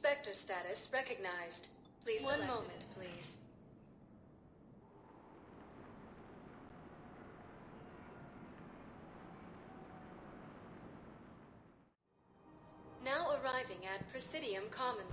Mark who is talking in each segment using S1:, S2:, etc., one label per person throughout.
S1: Spectre status recognized. Please one moment, please. Now arriving at Presidium Commons.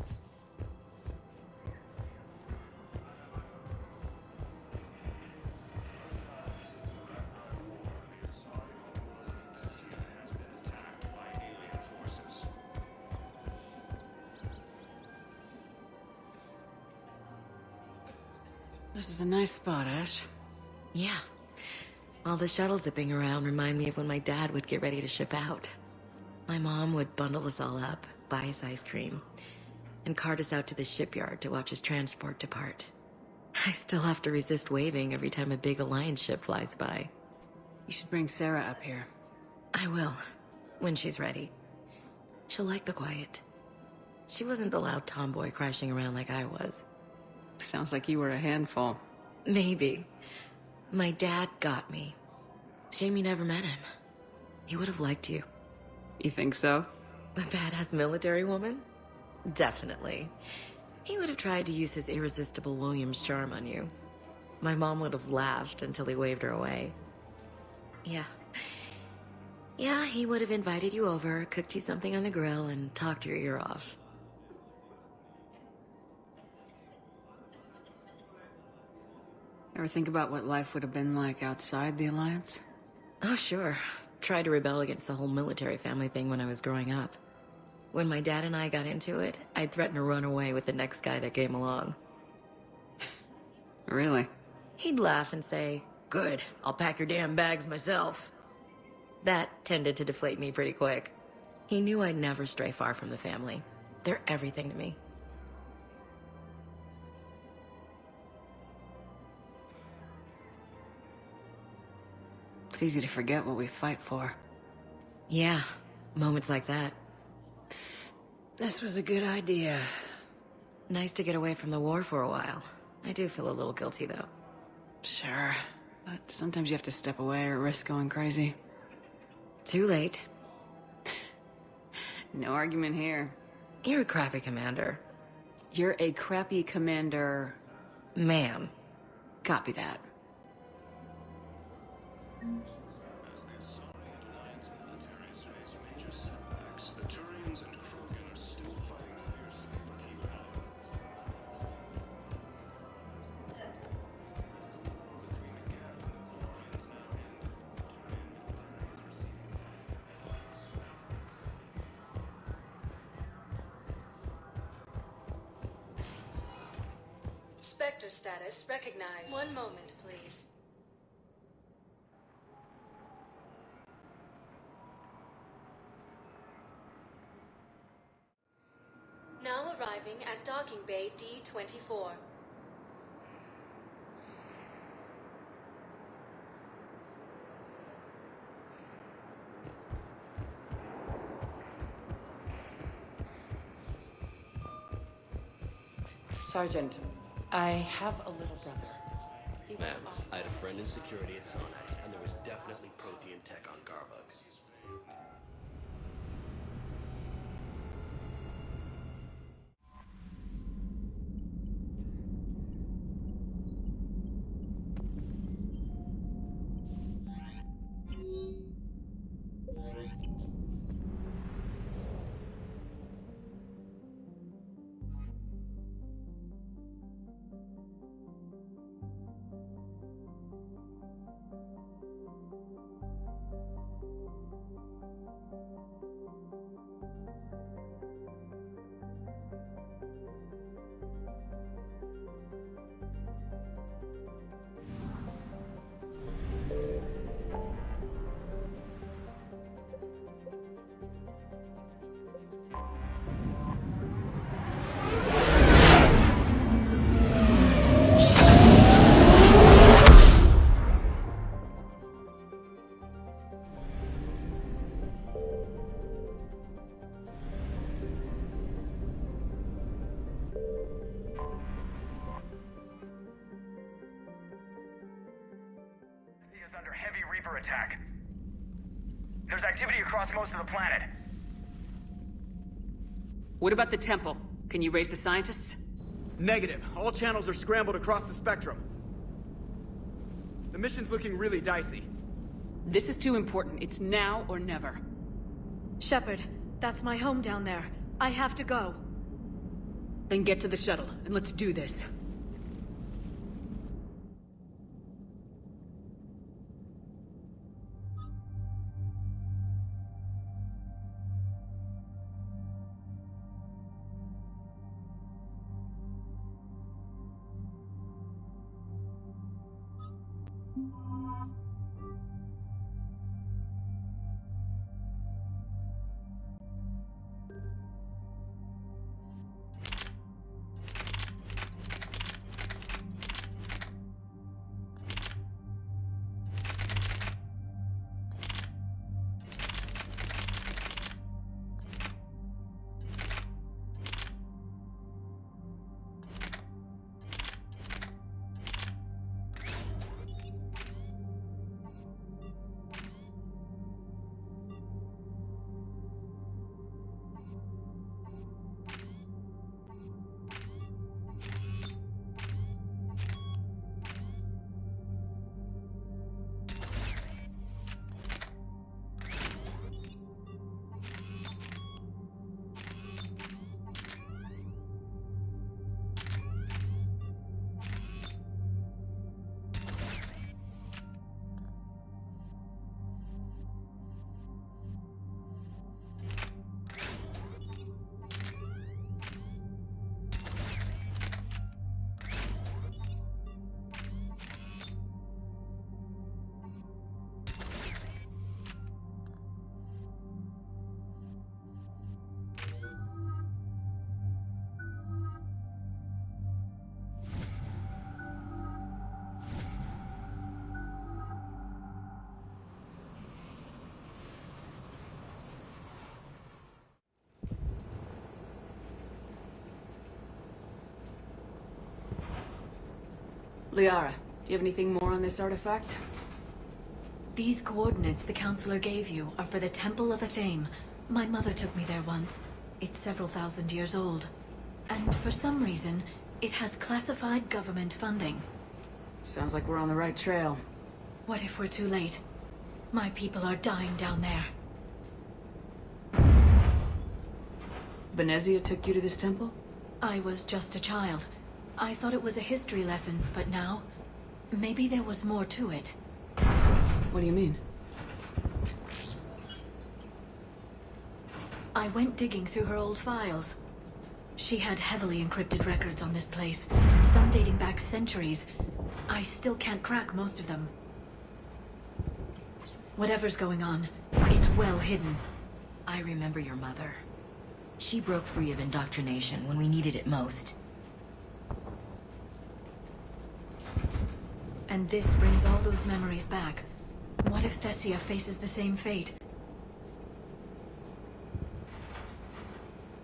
S2: This is a nice spot, Ash.
S3: Yeah. All the shuttle zipping around remind me of when my dad would get ready to ship out. My mom would bundle us all up, buy us ice cream, and cart us out to the shipyard to watch his transport depart. I still have to resist waving every time a big Alliance ship flies by.
S2: You should bring Sarah up here.
S3: I will, when she's ready. She'll like the quiet. She wasn't the loud tomboy crashing around like I was.
S2: Sounds like you were a handful.
S3: Maybe. My dad got me. Shame you never met him. He would have liked you.
S2: You think so?
S3: A badass military woman? Definitely. He would have tried to use his irresistible Williams charm on you. My mom would have laughed until he waved her away. Yeah. Yeah, he would have invited you over, cooked you something on the grill, and talked your ear off.
S2: Ever think about what life would have been like outside the Alliance?
S3: Oh, sure. Tried to rebel against the whole military family thing when I was growing up. When my dad and I got into it, I'd threaten to run away with the next guy that came along.
S2: Really?
S3: He'd laugh and say, "Good, I'll pack your damn bags myself." That tended to deflate me pretty quick. He knew I'd never stray far from the family. They're everything to me.
S2: It's easy to forget what we fight for.
S3: Yeah, moments like that.
S2: This was a good idea.
S3: Nice to get away from the war for a while. I do feel a little guilty, though.
S2: Sure, but sometimes you have to step away or risk going crazy.
S3: Too late.
S2: No argument here.
S3: You're a crappy commander.
S2: You're a crappy commander.
S3: Ma'am.
S2: Copy that.
S4: As the Asari Alliance militaries face major setbacks, the Turians and Krogan are still fighting fiercely to keep out. Between the gap, Orion is now in.
S1: Spectre status recognized. One moment, please. Now arriving at Docking Bay D-24.
S5: Sergeant, I have a little brother.
S6: Ma'am, I had a friend in security at Sonax, and there was definitely Prothean tech on Garvug.
S7: Is under heavy Reaper attack. There's activity across most of the planet.
S2: What about the temple? Can you raise the scientists?
S8: Negative. All channels are scrambled across the spectrum. The mission's looking really dicey.
S2: This is too important. It's now or never.
S9: Shepard, that's my home down there. I have to go.
S2: Then get to the shuttle, and let's do this. Liara, do you have anything more on this artifact?
S9: These coordinates the Counselor gave you are for the Temple of Athame. My mother took me there once. It's several thousand years old. And for some reason, it has classified government funding.
S2: Sounds like we're on the right trail.
S9: What if we're too late? My people are dying down there.
S2: Benezia took you to this temple?
S9: I was just a child. I thought it was a history lesson, but now... maybe there was more to it.
S2: What do you mean?
S9: I went digging through her old files. She had heavily encrypted records on this place, some dating back centuries. I still can't crack most of them. Whatever's going on, it's well hidden.
S3: I remember your mother. She broke free of indoctrination when we needed it most.
S9: And this brings all those memories back. What if Thessia faces the same fate?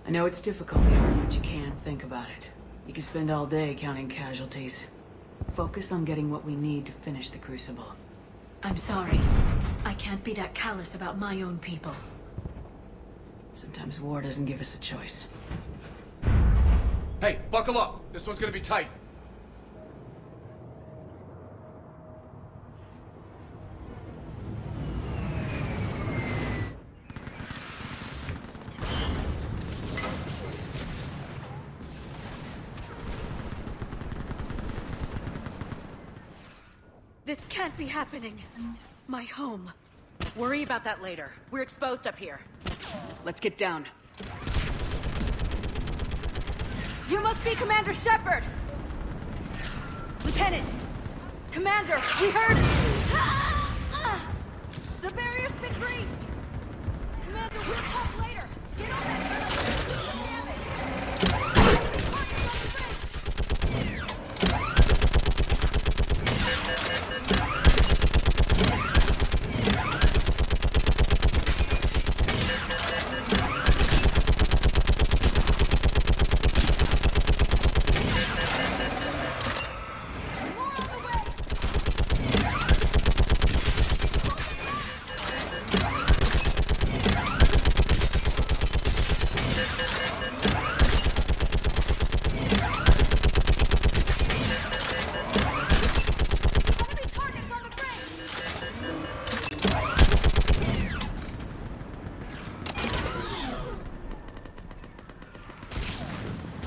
S2: I know it's difficult, Liara, but you can't think about it. You can spend all day counting casualties. Focus on getting what we need to finish the Crucible.
S9: I'm sorry. I can't be that callous about my own people.
S2: Sometimes war doesn't give us a choice.
S8: Hey, buckle up! This one's gonna be tight.
S9: This can't be happening. My home.
S10: Worry about that later. We're exposed up here.
S2: Let's get down.
S10: You must be Commander Shepard! Lieutenant! Commander, we heard... The barrier's been breached! Commander, we'll talk later! Get on that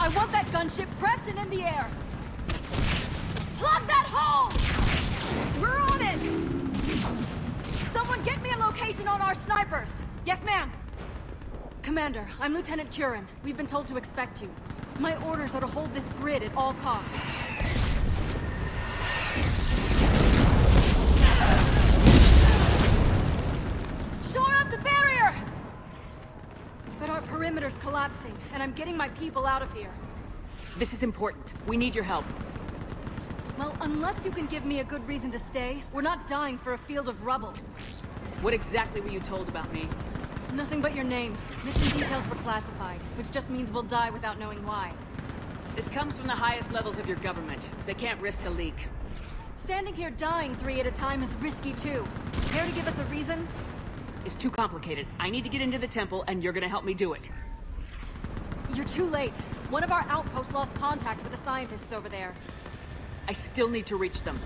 S10: I want that gunship prepped and in the air. Plug that hole! We're on it! Someone get me a location on our snipers. Yes, ma'am. Commander, I'm Lieutenant Curran. We've been told to expect you. My orders are to hold this grid at all costs. Shore up the barrier! But our perimeter's collapsing, and I'm getting my people out of here.
S2: This is important. We need your help.
S10: Well, unless you can give me a good reason to stay, we're not dying for a field of rubble.
S2: What exactly were you told about me?
S10: Nothing but your name. Mission details were classified, which just means we'll die without knowing why.
S2: This comes from the highest levels of your government. They can't risk a leak.
S10: Standing here dying 3 at a time is risky too. Care to give us a reason?
S2: It's too complicated. I need to get into the temple, and you're gonna help me do it.
S10: You're too late. One of our outposts lost contact with the scientists over there.
S2: I still need to reach them.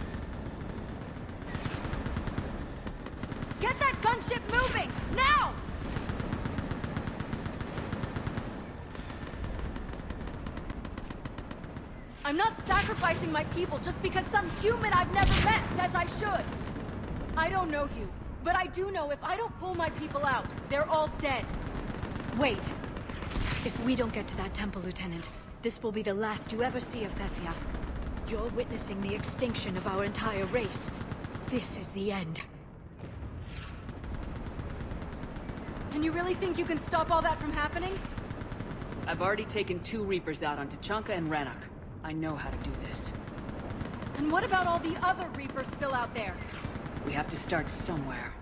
S10: Get that gunship moving! Now! I'm not sacrificing my people just because some human I've never met says I should. I don't know you, but I do know if I don't pull my people out, they're all dead.
S9: Wait. If we don't get to that temple, Lieutenant, this will be the last you ever see of Thessia. You're witnessing the extinction of our entire race. This is the end.
S10: And you really think you can stop all that from happening?
S2: I've already taken 2 Reapers out on Tachanka and Rannoch. I know how to do this.
S10: And what about all the other Reapers still out there?
S2: We have to start somewhere.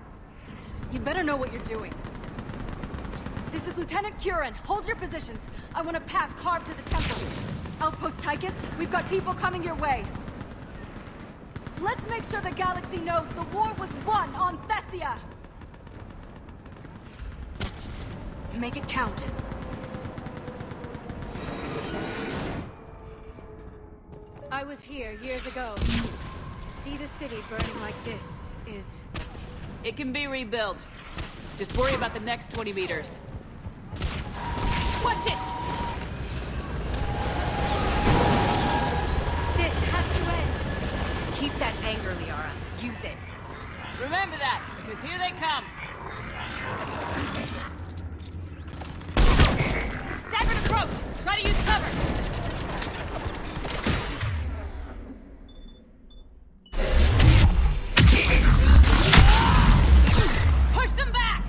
S10: You better know what you're doing. This is Lieutenant Curran. Hold your positions. I want a path carved to the temple. Outpost Tychus, we've got people coming your way. Let's make sure the galaxy knows the war was won on Thessia! Make it count.
S9: I was here years ago. To see the city burning like this is...
S2: It can be rebuilt. Just worry about the next 20 meters. Watch it!
S10: This has to end.
S3: Keep that anger, Liara. Use it.
S2: Remember that, because here they come. Staggered approach! Try to use cover! Push them back!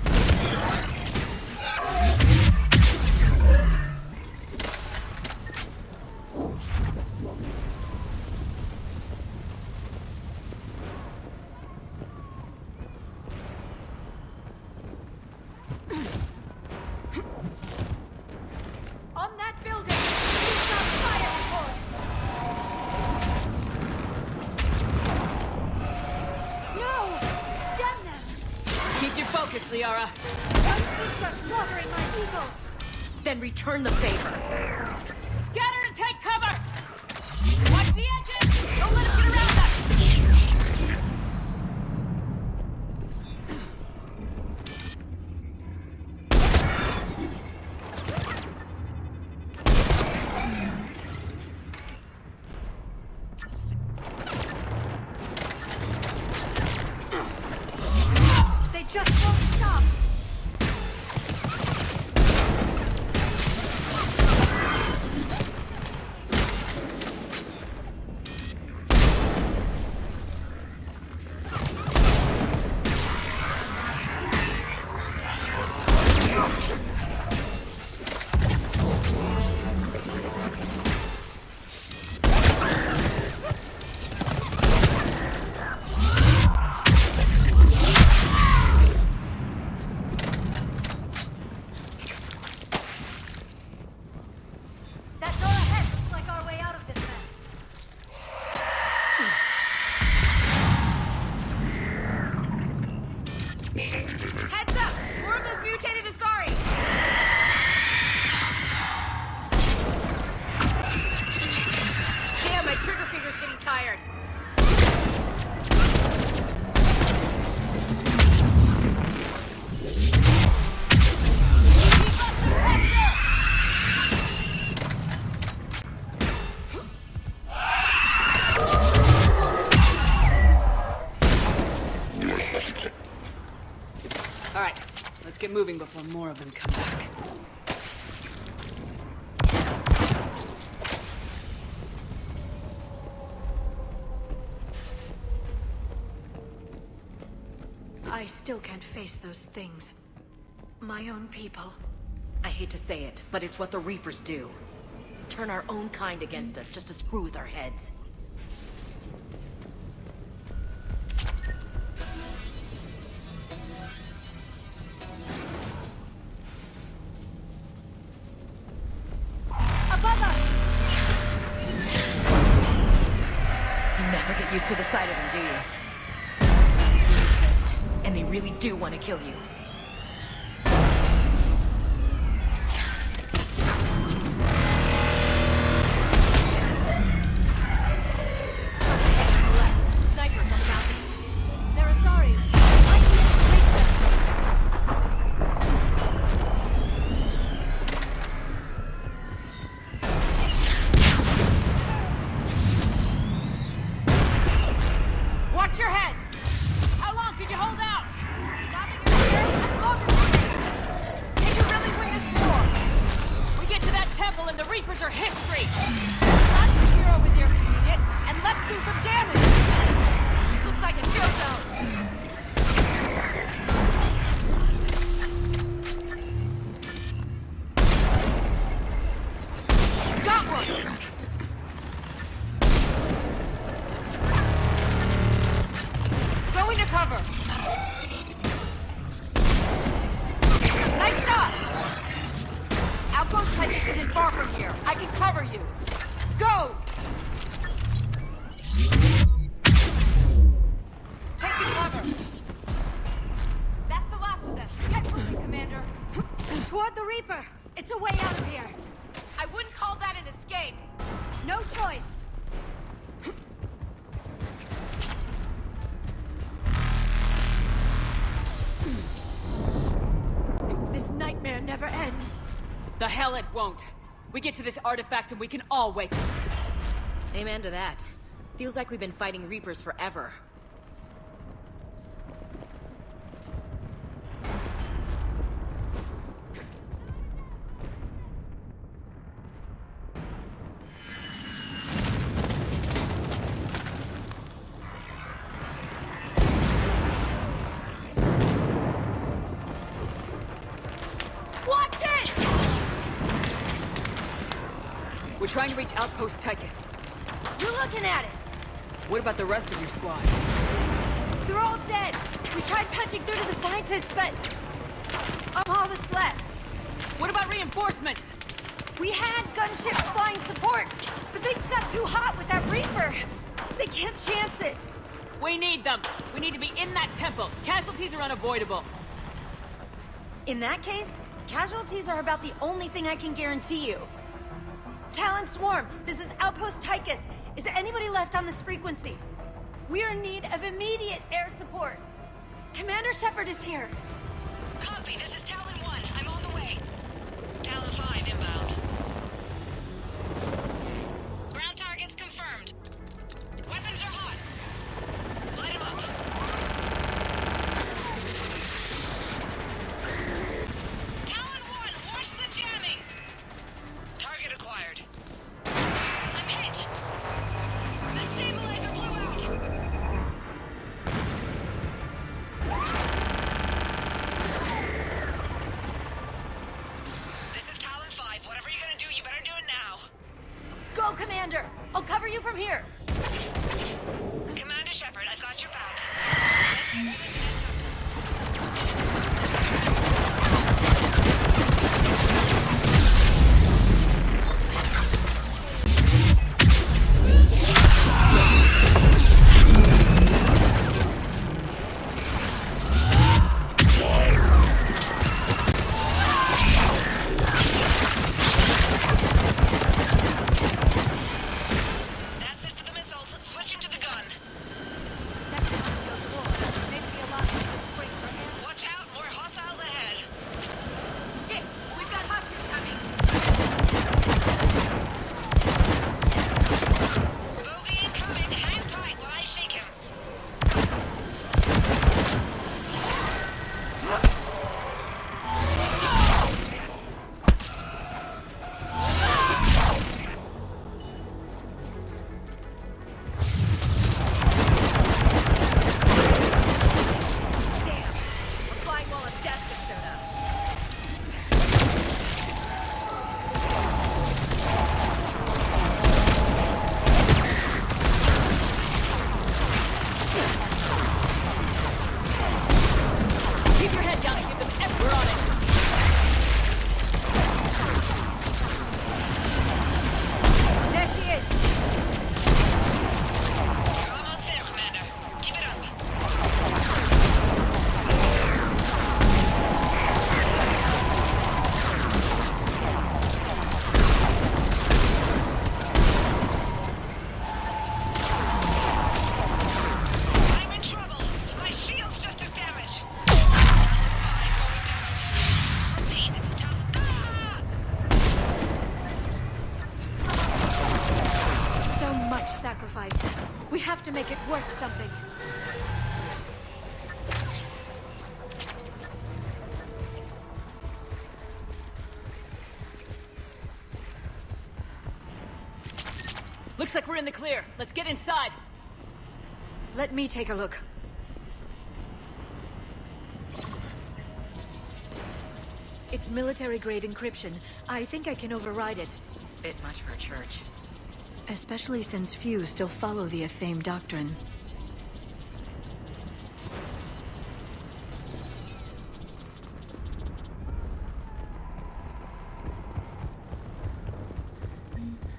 S10: On that building! Please not fire before! No! Damn them!
S2: Keep your focus, Liara.
S10: Those things are slaughtering my people!
S3: Then return the favor.
S2: Scatter and take cover! Watch the edges! Don't let them get around us!
S10: They just won't stop!
S2: get moving before more of them come back.
S9: I still can't face those things. My own people.
S3: I hate to say it, but it's what the Reapers do. Turn our own kind against us just to screw with our heads.
S10: Above us!
S3: You never get used to the sight of them, do you? They do exist, and they really do want to kill you.
S10: Snipers on the balcony. They're Asari. I can't reach them. Watch your head! How long can you hold out? Can you really win this war? We get to that temple and the Reapers are history! Not the hero with your convenient, and let's do some damage! Looks like a kill zone! Got one! Go into cover! Nice shot! Outpost Titus isn't far from here. I can cover you. Go! Taking cover. That's the last of them. Get moving, Commander. Toward the Reaper. It's a way out of here. I wouldn't call that an escape. No choice. This nightmare never ends.
S2: The hell it won't. We get to this artifact and we can all wake up.
S3: Amen to that. Feels like we've been fighting Reapers forever.
S10: Watch it!
S2: We're trying to reach Outpost Tychus.
S10: You're looking at it.
S2: What about the rest of your squad?
S10: They're all dead. We tried punching through to the scientists, but I'm all that's left.
S2: What about reinforcements?
S10: We had gunships flying support, but things got too hot with that Reaper. They can't chance it.
S2: We need them. We need to be in that temple. Casualties are unavoidable.
S10: In that case, casualties are about the only thing I can guarantee you. Talon Swarm, this is Outpost Tychus. Is there anybody left on this frequency? We are in need of immediate air support. Commander Shepard is here.
S3: Copy, this is Talon 1. I'm on the way. Talon 5 inbound. Ground targets confirmed. Weapons are hot. Light them up. Talon 1, watch the jamming! Target acquired. I'm hit! The stabilizer blew out! This is Talon 5. Whatever you're gonna do, you better do it now.
S10: Go, Commander! I'll cover you from here.
S3: Commander Shepard, I've got your back. Let's get you into that temple. That's it for the missiles. Switching to the gun.
S10: Maybe a lot have to make it worth something.
S2: Looks like we're in the clear. Let's get inside.
S10: Let me take a look. It's military-grade encryption. I think I can override it.
S2: Bit much for a church.
S9: Especially since few still follow the Athame doctrine.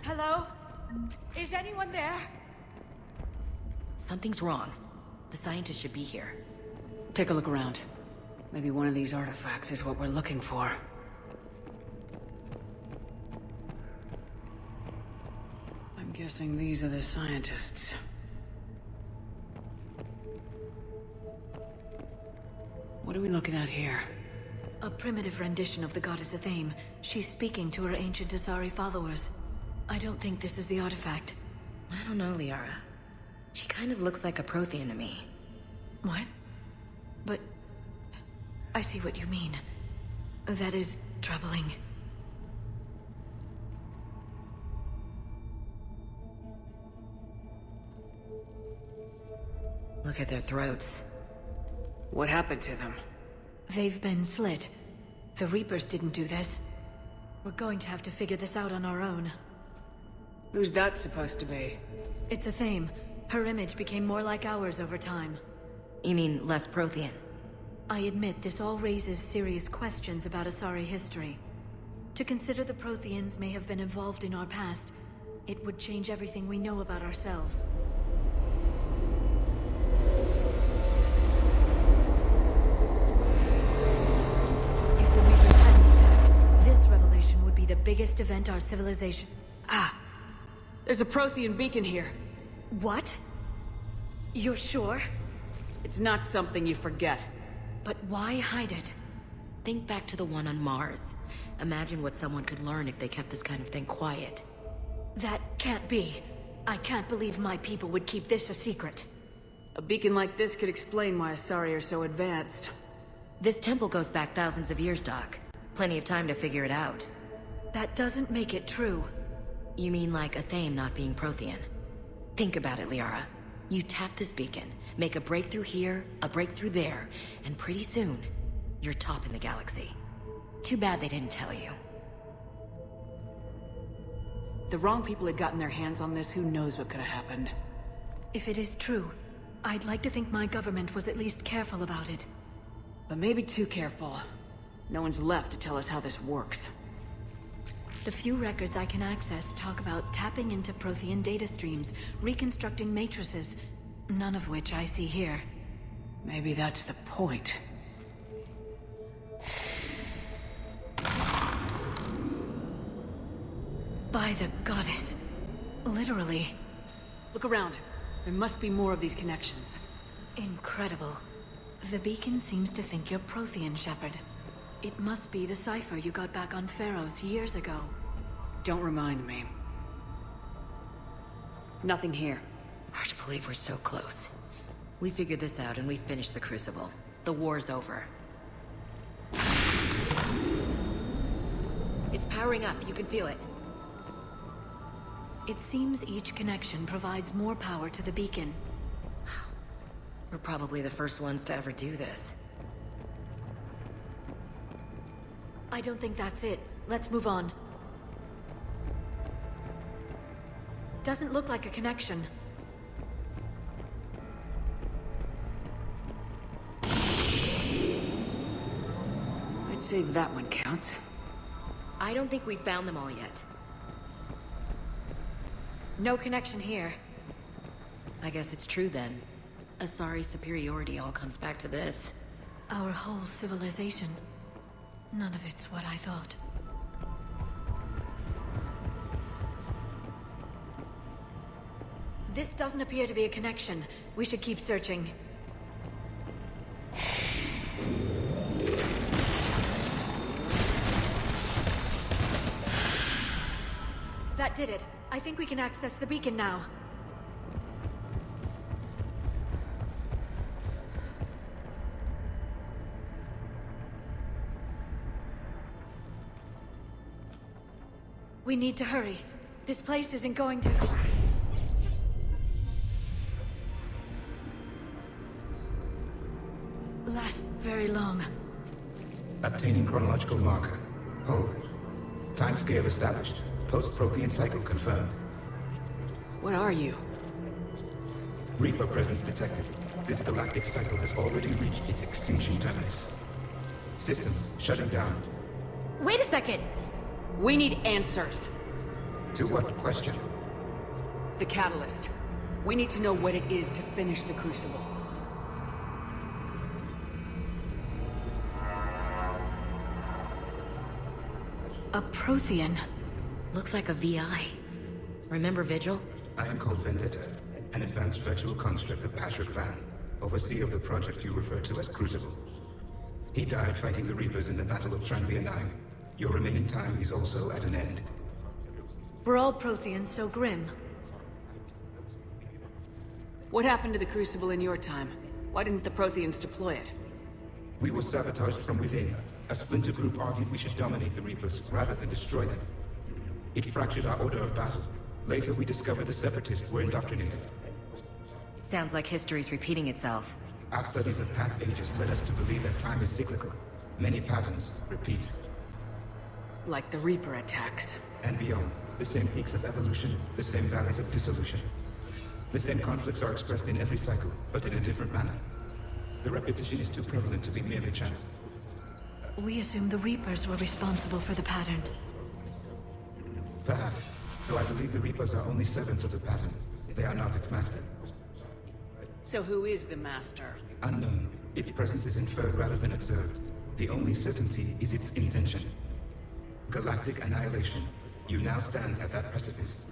S10: Hello? Is anyone there?
S3: Something's wrong. The scientist should be here.
S2: Take a look around. Maybe one of these artifacts is what we're looking for. I'm guessing these are the scientists. What are we looking at here?
S9: A primitive rendition of the goddess Athame. She's speaking to her ancient Asari followers. I don't think this is the artifact.
S3: I don't know, Liara. She kind of looks like a Prothean to me.
S9: What? But... I see what you mean. That is troubling.
S3: Look at their throats.
S2: What happened to them?
S9: They've been slit. The Reapers didn't do this. We're going to have to figure this out on our own.
S2: Who's that supposed to be?
S9: It's Athame. Her image became more like ours over time.
S3: You mean less Prothean?
S9: I admit this all raises serious questions about Asari history. To consider the Protheans may have been involved in our past, it would change everything we know about ourselves. If the Reapers hadn't attacked, this revelation would be the biggest event our civilization...
S2: Ah! There's a Prothean beacon here.
S9: What? You're sure?
S2: It's not something you forget.
S9: But why hide it?
S3: Think back to the one on Mars. Imagine what someone could learn if they kept this kind of thing quiet.
S9: That can't be. I can't believe my people would keep this a secret.
S2: A beacon like this could explain why Asari are so advanced.
S3: This temple goes back thousands of years, Doc. Plenty of time to figure it out.
S9: That doesn't make it true.
S3: You mean like Athame not being Prothean? Think about it, Liara. You tap this beacon, make a breakthrough here, a breakthrough there, and pretty soon, you're top in the galaxy. Too bad they didn't tell you.
S2: If the wrong people had gotten their hands on this, who knows what could have happened.
S9: If it is true, I'd like to think my government was at least careful about it.
S2: But maybe too careful. No one's left to tell us how this works.
S9: The few records I can access talk about tapping into Prothean data streams, reconstructing matrices, none of which I see here.
S2: Maybe that's the point.
S9: By the goddess. Literally.
S2: Look around. There must be more of these connections.
S9: Incredible. The beacon seems to think you're Prothean, Shepard. It must be the cipher you got back on Pharaohs years ago.
S2: Don't remind me. Nothing here.
S3: Hard to believe we're so close. We figured this out and we finished the Crucible. The war's over. It's powering up, you can feel it.
S9: It seems each connection provides more power to the beacon.
S3: We're probably the first ones to ever do this.
S9: I don't think that's it. Let's move on. Doesn't look like a connection.
S2: I'd say that one counts.
S3: I don't think we've found them all yet.
S9: No connection here.
S3: I guess it's true then. Asari superiority all comes back to this.
S9: Our whole civilization. None of it's what I thought. This doesn't appear to be a connection. We should keep searching. That did it. I think we can access the beacon now. We need to hurry. This place isn't going to... last very long.
S11: Obtaining chronological marker. Hold. Timescale established. Post-Prothean cycle confirmed.
S2: What are you?
S11: Reaper presence detected. This galactic cycle has already reached its extinction terminus. Systems shutting down.
S3: Wait a second!
S2: We need answers.
S11: To what question?
S2: The catalyst. We need to know what it is to finish the Crucible.
S9: A Prothean.
S3: Looks like a VI. Remember Vigil?
S11: I am called Vendetta, an advanced virtual construct of Patrick Van, overseer of the project you refer to as Crucible. He died fighting the Reapers in the Battle of Tranvia 9. Your remaining time is also at an end.
S9: Were all Protheans so grim?
S2: What happened to the Crucible in your time? Why didn't the Protheans deploy it?
S11: We were sabotaged from within. A splinter group argued we should dominate the Reapers rather than destroy them. It fractured our order of battle. Later, we discovered the Separatists were indoctrinated.
S3: Sounds like history's repeating itself.
S11: Our studies of past ages led us to believe that time is cyclical. Many patterns repeat.
S2: Like the Reaper attacks.
S11: And beyond. The same peaks of evolution, the same valleys of dissolution. The same conflicts are expressed in every cycle, but in a different manner. The repetition is too prevalent to be merely chance.
S9: We assumed the Reapers were responsible for the pattern.
S11: Perhaps, though I believe the Reapers are only servants of the pattern. They are not its master.
S2: So who is the Master?
S11: Unknown. Its presence is inferred rather than observed. The only certainty is its intention. Galactic annihilation. You now stand at that precipice.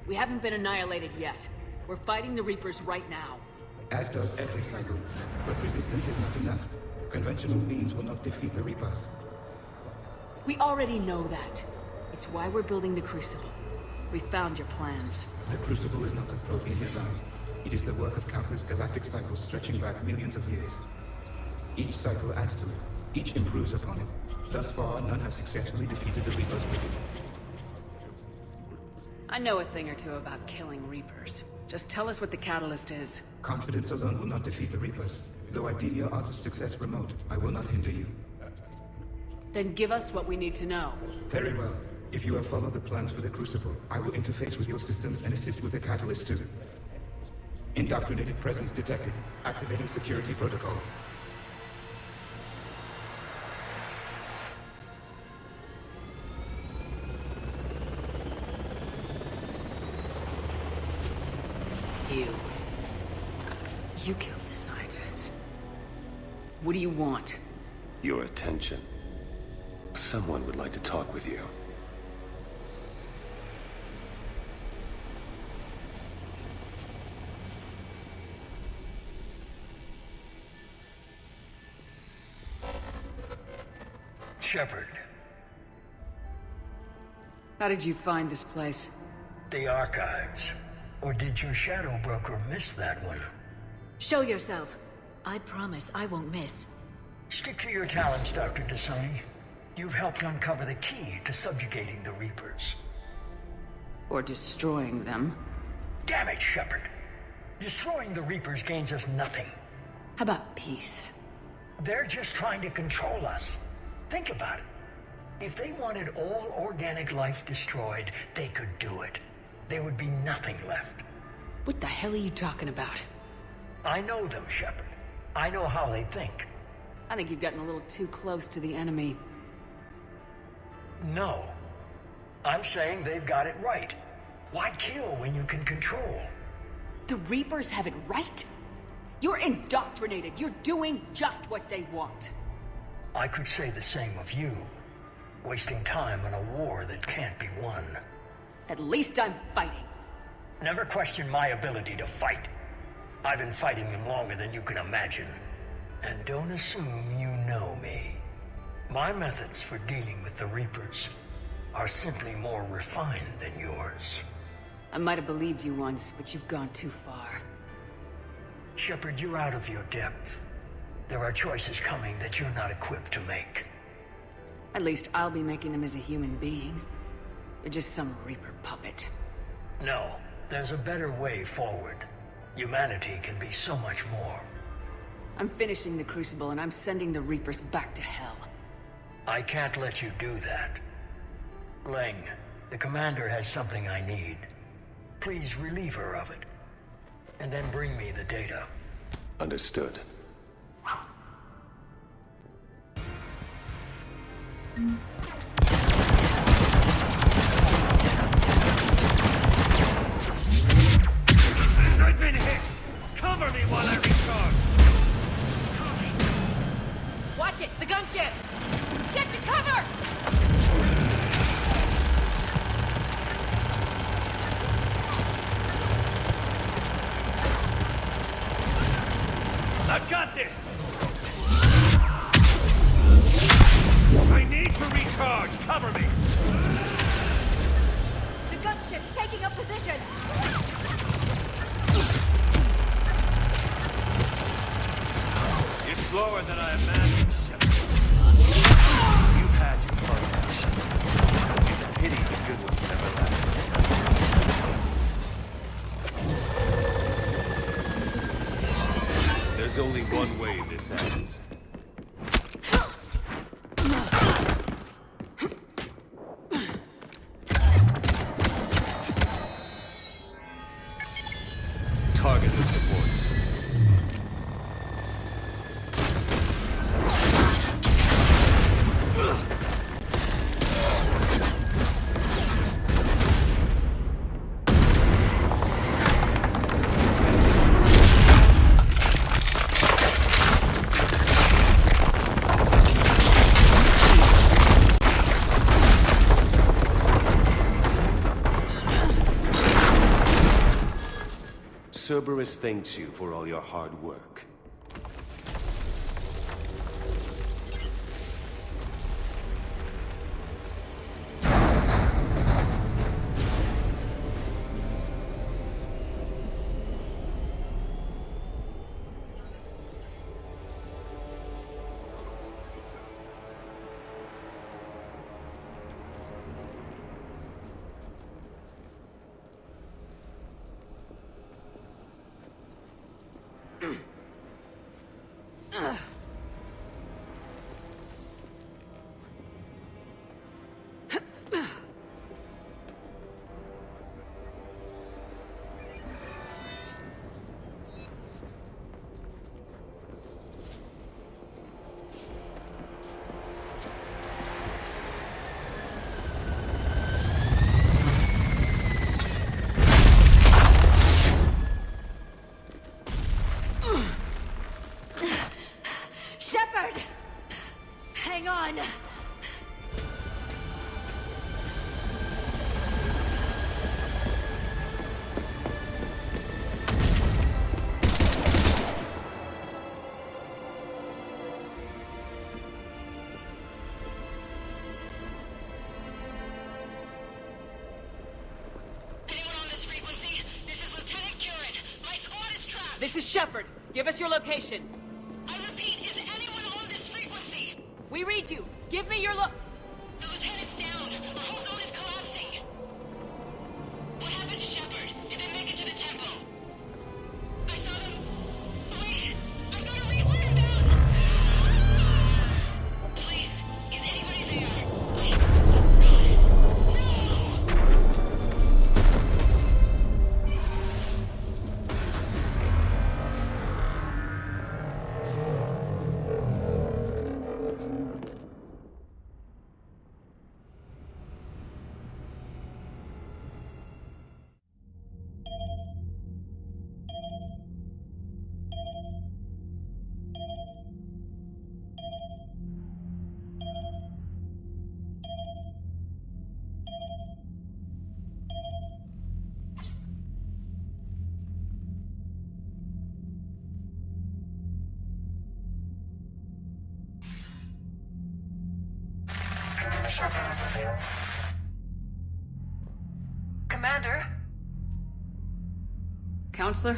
S2: We haven't been annihilated yet. We're fighting the Reapers right now.
S11: As does every cycle. But resistance is not enough. Conventional means will not defeat the Reapers.
S2: We already know that. It's why we're building the Crucible. We found your plans.
S11: The Crucible is not a Prothean design. It is the work of countless galactic cycles stretching back millions of years. Each cycle adds to it. Each improves upon it. Thus far, none have successfully defeated the Reapers with it.
S2: I know a thing or two about killing Reapers. Just tell us what the catalyst is.
S11: Confidence alone will not defeat the Reapers. Though I deem your odds of success remote, I will not hinder you.
S2: Then give us what we need to know.
S11: Very well. If you have followed the plans for the Crucible, I will interface with your systems and assist with the catalyst too. Indoctrinated presence detected. Activating security protocol.
S2: You killed the scientists. What do you want?
S4: Your attention. Someone would like to talk with you.
S12: Shepard.
S2: How did you find this place?
S12: The archives. Or did your shadow broker miss that one?
S9: Show yourself. I promise I won't miss.
S12: Stick to your talents, Dr. Dasani. You've helped uncover the key to subjugating the Reapers.
S2: Or destroying them.
S12: Damn it, Shepard. Destroying the Reapers gains us nothing.
S2: How about peace?
S12: They're just trying to control us. Think about it. If they wanted all organic life destroyed, they could do it. There would be nothing left.
S2: What the hell are you talking about?
S12: I know them, Shepard. I know how they think.
S2: I think you've gotten a little too close to the enemy.
S12: No. I'm saying they've got it right. Why kill when you can control?
S2: The Reapers have it right? You're indoctrinated. You're doing just what they want.
S12: I could say the same of you. Wasting time on a war that can't be won.
S2: At least I'm fighting.
S12: Never question my ability to fight. I've been fighting them longer than you can imagine. And don't assume you know me. My methods for dealing with the Reapers are simply more refined than yours.
S2: I might have believed you once, but you've gone too far.
S12: Shepard, you're out of your depth. There are choices coming that you're not equipped to make.
S2: At least I'll be making them as a human being. You're just some Reaper puppet.
S12: No, there's a better way forward. Humanity can be so much more.
S2: I'm finishing the Crucible and I'm sending the Reapers back to hell.
S12: I can't let you do that. Leng, the commander has something I need. Please relieve her of it. And then bring me the data.
S6: Understood.
S12: I've been hit! Cover me while I recharge!
S10: Watch it! The gunship! Get to cover!
S12: I've got this! I need to recharge! Cover me!
S10: The gunship's taking up position!
S12: You're slower than I imagined, Shepard. You've had your fun. It's a pity the good ones never last.
S6: There's only one way this ends. Target the supports. Cerberus thanks you for all your hard work.
S10: Shepard! Hang on!
S2: This is Shepard. Give us your location.
S10: I repeat, is anyone on this frequency?
S2: We read you. Give me your
S10: The lieutenant's down. Our whole zone is collapsing. What happened to Shepard? Did they make it to the temple? I saw them. Wait, I've got a Reaper inbound. Please, is anybody there? Guys, no!
S2: Commander? Counselor?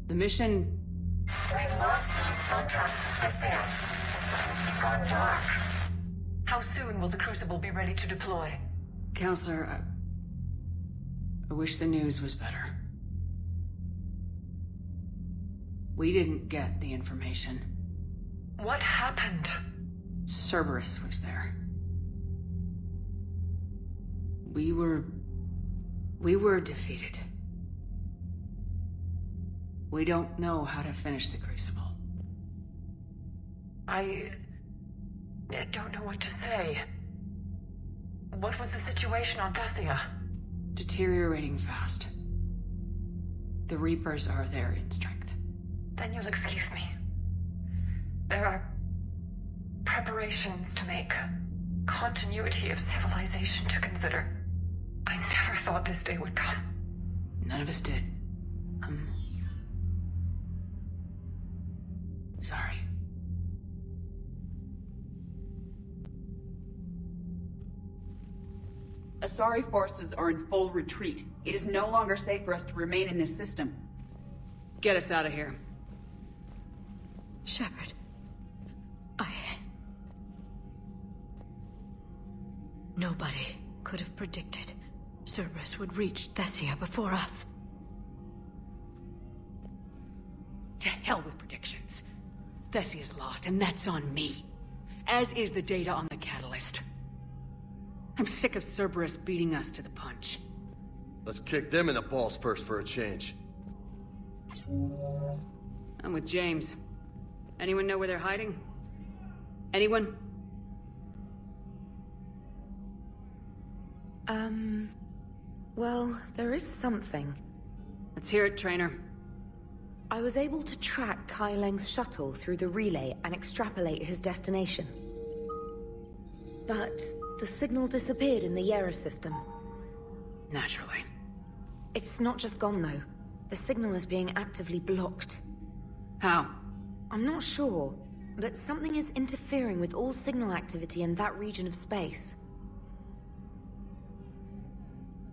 S2: The mission...
S13: We've lost contact with the Gone dark. How soon will the Crucible be ready to deploy?
S2: Counselor, I wish the news was better. We didn't get the information.
S13: What happened?
S2: Cerberus was there. We were defeated. We don't know how to finish the Crucible.
S13: I don't know what to say. What was the situation on Thessia?
S2: Deteriorating fast. The Reapers are there in strength.
S13: Then you'll excuse me. There are preparations to make. Continuity of civilization to consider. I never thought this day would come.
S2: None of us did. Sorry.
S14: Asari forces are in full retreat. It is no longer safe for us to remain in this system.
S2: Get us out of here.
S9: Shepard, Nobody could have predicted Cerberus would reach Thessia before us.
S2: To hell with predictions. Thessia's lost, and that's on me. As is the data on the Catalyst. I'm sick of Cerberus beating us to the punch.
S6: Let's kick them in the balls first for a change.
S2: I'm with James. Anyone know where they're hiding? Anyone?
S3: Well, there is something.
S2: Let's hear it, Trainer.
S3: I was able to track Kai Leng's shuttle through the relay and extrapolate his destination. But the signal disappeared in the Yera system.
S2: Naturally.
S3: It's not just gone, though. The signal is being actively blocked.
S2: How?
S3: I'm not sure, but something is interfering with all signal activity in that region of space.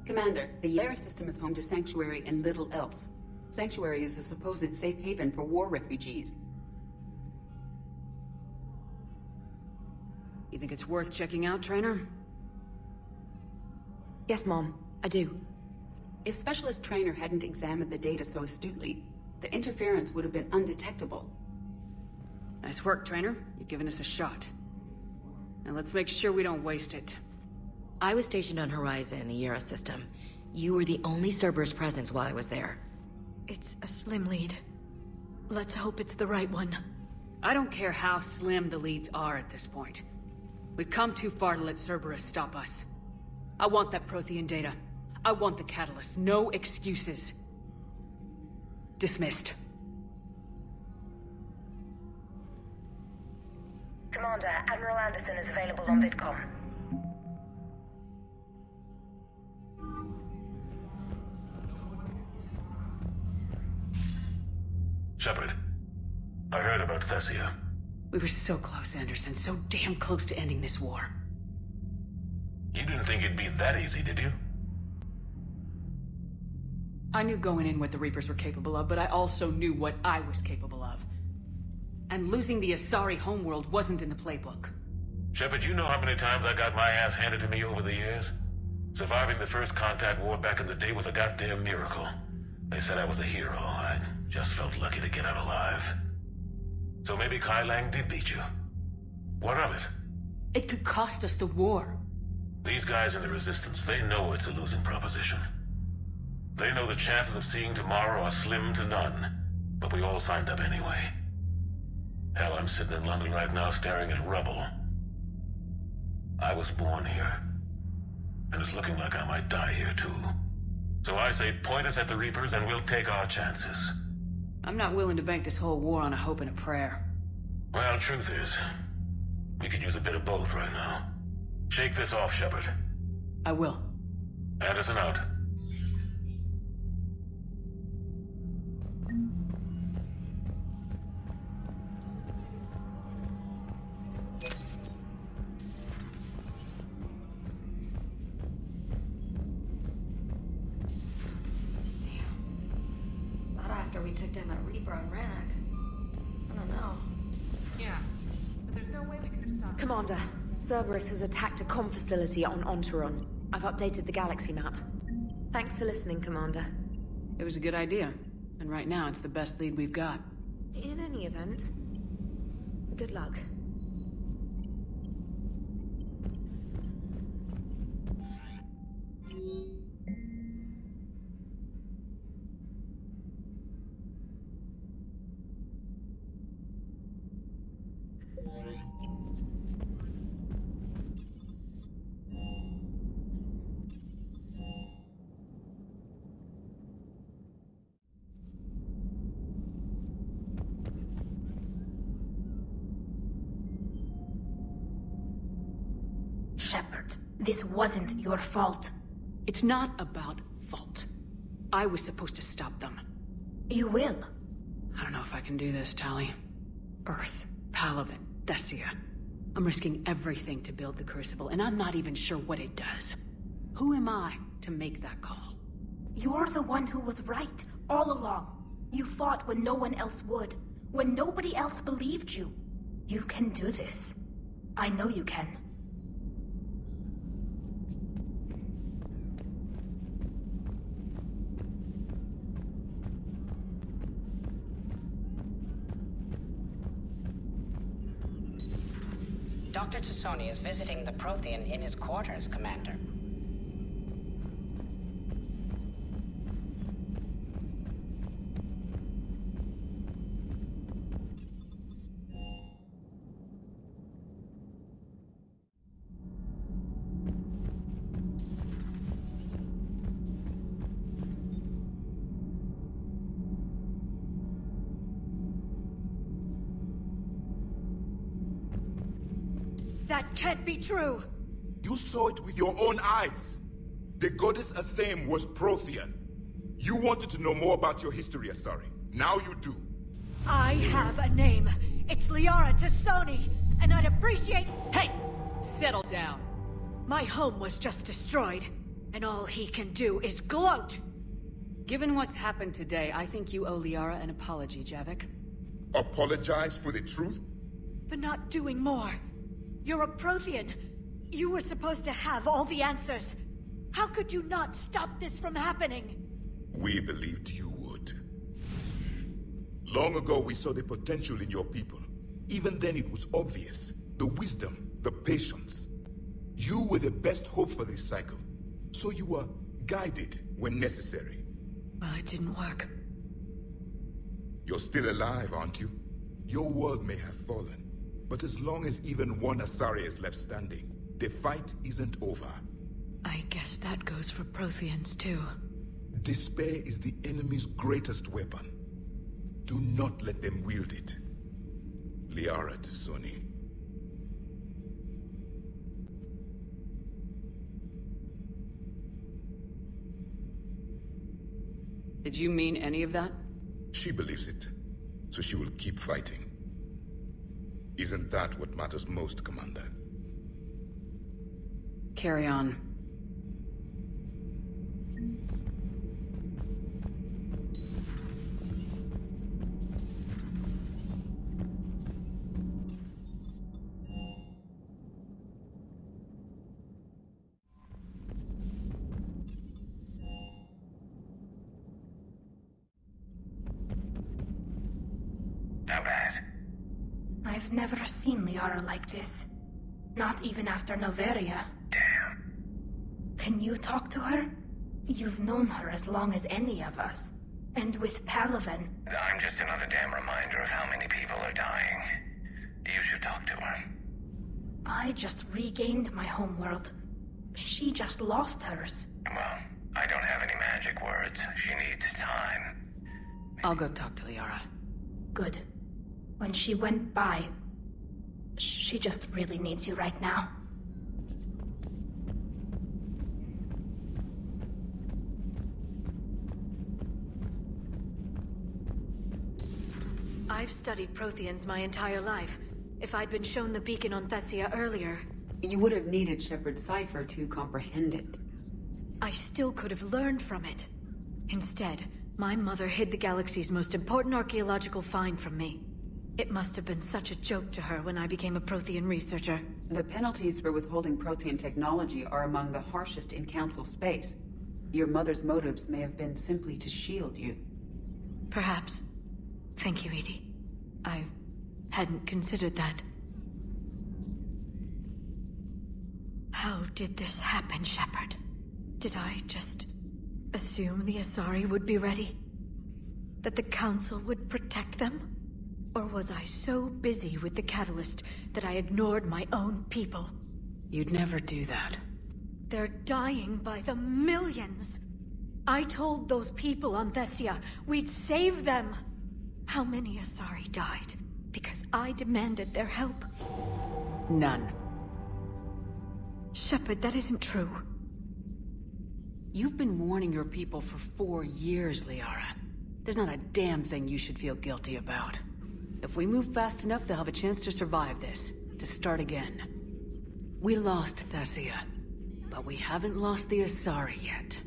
S14: Commander, the Yera system is home to Sanctuary and little else. Sanctuary is a supposed safe haven for war refugees.
S2: You think it's worth checking out, Trainer?
S3: Yes, Mom, I do.
S14: If Specialist Trainer hadn't examined the data so astutely, the interference would have been undetectable.
S2: Nice work, Trainer. You've given us a shot. Now let's make sure we don't waste it.
S3: I was stationed on Horizon in the Yera system. You were the only Cerberus presence while I was there.
S9: It's a slim lead. Let's hope it's the right one.
S2: I don't care how slim the leads are at this point. We've come too far to let Cerberus stop us. I want that Prothean data. I want the Catalyst. No excuses. Dismissed.
S15: Commander, Admiral Anderson is available on VidCom.
S16: Shepard, I heard about Thessia.
S2: We were so close, Anderson. So damn close to ending this war.
S16: You didn't think it'd be that easy, did you?
S2: I knew going in what the Reapers were capable of, but I also knew what I was capable of. And losing the Asari homeworld wasn't in the playbook.
S16: Shepard, you know how many times I got my ass handed to me over the years? Surviving the first contact war back in the day was a goddamn miracle. They said I was a hero. I just felt lucky to get out alive. So maybe Kai Lang did beat you. What of it?
S2: It could cost us the war.
S16: These guys in the Resistance, they know it's a losing proposition. They know the chances of seeing tomorrow are slim to none. But we all signed up anyway. Hell, I'm sitting in London right now staring at rubble. I was born here. And it's looking like I might die here too. So I say point us at the Reapers and we'll take our chances.
S2: I'm not willing to bank this whole war on a hope and a prayer.
S16: Well, truth is, we could use a bit of both right now. Shake this off, Shepard.
S2: I will.
S16: Anderson out.
S10: We took down that Reaper on Rannoch. I don't know.
S13: Yeah, but there's no way we could have stopped.
S3: Commander,
S17: Cerberus has attacked a comm facility on Ontaron. I've updated the galaxy map. Thanks for listening, Commander.
S2: It was a good idea. And right now, it's the best lead we've got.
S17: In any event, good luck.
S15: Shepard, this wasn't your fault.
S2: It's not about fault. I was supposed to stop them.
S15: You will.
S2: I don't know if I can do this, Tali. Earth, Palaven, Thessia. I'm risking everything to build the Crucible, and I'm not even sure what it does. Who am I to make that call?
S15: You're the one who was right, all along. You fought when no one else would, when nobody else believed you. You can do this. I know you can.
S18: Dr. T'Soni is visiting the Prothean in his quarters, Commander.
S10: That can't be true!
S19: You saw it with your own eyes. The goddess Athame was Prothean. You wanted to know more about your history, Asari. Now you do.
S10: I have a name. It's Liara T'Soni, and I'd appreciate—
S2: Hey! Settle down.
S10: My home was just destroyed, and all he can do is gloat!
S2: Given what's happened today, I think you owe Liara an apology, Javik.
S19: Apologize for the truth?
S10: For not doing more. You're a Prothean. You were supposed to have all the answers. How could you not stop this from happening?
S19: We believed you would. Long ago, we saw the potential in your people. Even then, it was obvious. The wisdom, the patience. You were the best hope for this cycle. So you were guided when necessary.
S10: Well, it didn't work.
S19: You're still alive, aren't you? Your world may have fallen. But as long as even one Asari is left standing, the fight isn't over.
S9: I guess that goes for Protheans, too.
S19: Despair is the enemy's greatest weapon. Do not let them wield it. Liara T'Soni.
S2: Did you mean any of that?
S19: She believes it, so she will keep fighting. Isn't that what matters most, Commander?
S2: Carry on.
S15: How bad? I've never seen Liara like this. Not even after Noveria.
S7: Damn.
S15: Can you talk to her? You've known her as long as any of us. And with Palaven.
S7: I'm just another damn reminder of how many people are dying. You should talk to her.
S15: I just regained my homeworld. She just lost hers.
S7: Well, I don't have any magic words. She needs time.
S2: I'll go talk to Liara.
S15: Good. When she went by, she just really needs you right now.
S9: I've studied Protheans my entire life. If I'd been shown the beacon on Thessia earlier...
S14: You would have needed Shepard's cipher to comprehend it.
S9: I still could have learned from it. Instead, my mother hid the galaxy's most important archaeological find from me. It must have been such a joke to her when I became a Prothean researcher.
S14: The penalties for withholding Prothean technology are among the harshest in Council space. Your mother's motives may have been simply to shield you.
S9: Perhaps. Thank you, Edie. I hadn't considered that. How did this happen, Shepard? Did I just assume the Asari would be ready? That the Council would protect them? Or was I so busy with the Catalyst that I ignored my own people?
S2: You'd never do that.
S9: They're dying by the millions. I told those people on Thessia we'd save them. How many Asari died because I demanded their help?
S2: None.
S9: Shepard, that isn't true.
S2: You've been warning your people for 4 years, Liara. There's not a damn thing you should feel guilty about. If we move fast enough, they'll have a chance to survive this, to start again. We lost Thessia, but we haven't lost the Asari yet.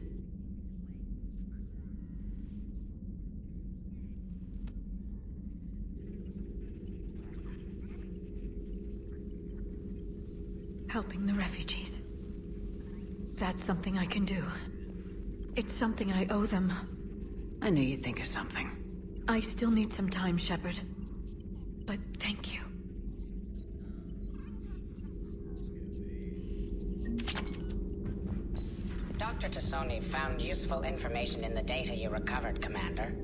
S9: Helping the refugees. That's something I can do. It's something I owe them.
S2: I knew you'd think of something.
S9: I still need some time, Shepard. But thank you.
S18: Dr. Tassoni found useful information in the data you recovered, Commander.